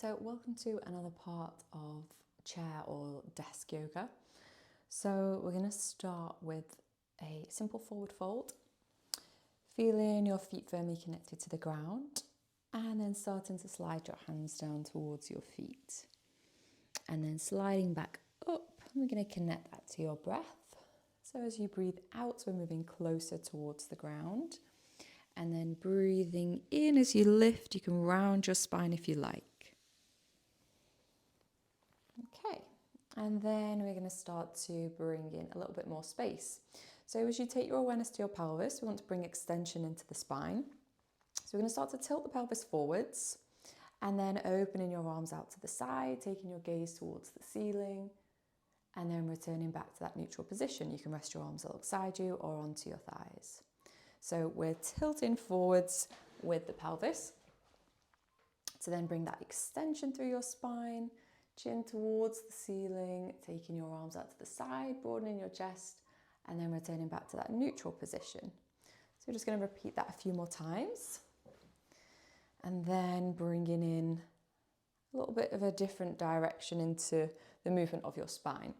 So welcome to another part of chair or desk yoga. So we're going to start with a simple forward fold, feeling your feet firmly connected to the ground, and then starting to slide your hands down towards your feet. And then sliding back up, we're going to connect that to your breath. So as you breathe out, we're moving closer towards the ground. And then breathing in as you lift, you can round your spine if you like. Okay, and then we're going to start to bring in a little bit more space. So as you take your awareness to your pelvis, we want to bring extension into the spine. So we're going to start to tilt the pelvis forwards and then opening your arms out to the side, taking your gaze towards the ceiling and then returning back to that neutral position. You can rest your arms alongside you or onto your thighs. So we're tilting forwards with the pelvis to then bring that extension through your spine, chin towards the ceiling, taking your arms out to the side, broadening your chest, and then returning back to that neutral position. So we're just going to repeat that a few more times. And then bringing in a little bit of a different direction into the movement of your spine.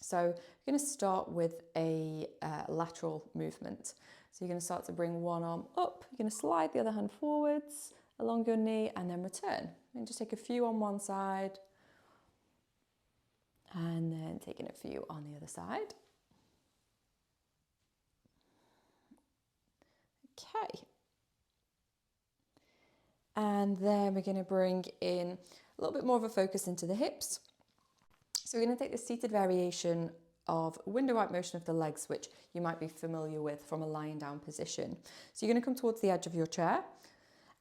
So you're going to start with a lateral movement. So you're going to start to bring one arm up, you're going to slide the other hand forwards along your knee and then return. And just take a few on one side and then taking a few on the other side. Okay. And then we're going to bring in a little bit more of a focus into the hips. So we're going to take the seated variation of window right motion of the legs, which you might be familiar with from a lying down position. So you're going to come towards the edge of your chair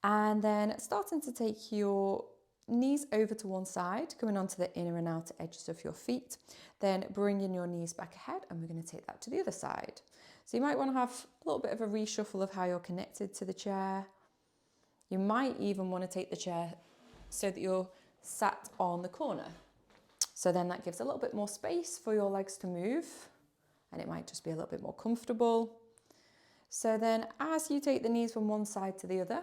and then starting to take your knees over to one side, coming onto the inner and outer edges of your feet, then bringing your knees back ahead and we're going to take that to the other side. So you might want to have a little bit of a reshuffle of how you're connected to the chair. You might even want to take the chair so that you're sat on the corner. So then that gives a little bit more space for your legs to move and it might just be a little bit more comfortable. So then as you take the knees from one side to the other,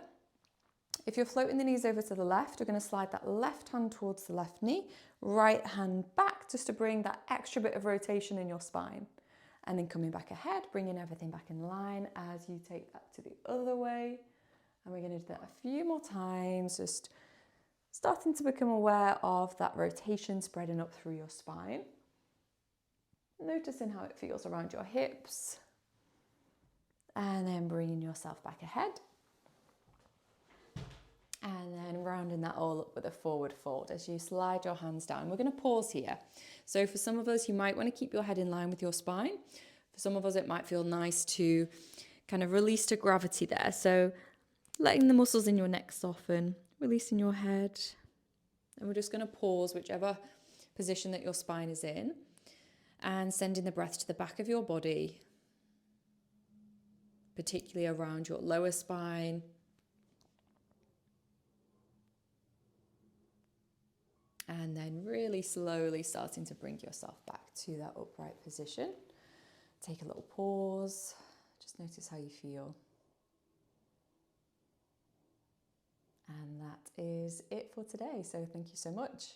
if you're floating the knees over to the left, you're going to slide that left hand towards the left knee, right hand back just to bring that extra bit of rotation in your spine. And then coming back ahead, bringing everything back in line as you take that to the other way. And we're going to do that a few more times, just starting to become aware of that rotation spreading up through your spine. Noticing how it feels around your hips. And then bringing yourself back ahead. And then rounding that all up with a forward fold as you slide your hands down. We're going to pause here. So for some of us, you might want to keep your head in line with your spine. For some of us, it might feel nice to kind of release to gravity there. So letting the muscles in your neck soften, releasing your head. And we're just going to pause whichever position that your spine is in and sending the breath to the back of your body, particularly around your lower spine. And then really slowly starting to bring yourself back to that upright position. Take a little pause. Just notice how you feel. And that is it for today. So thank you so much.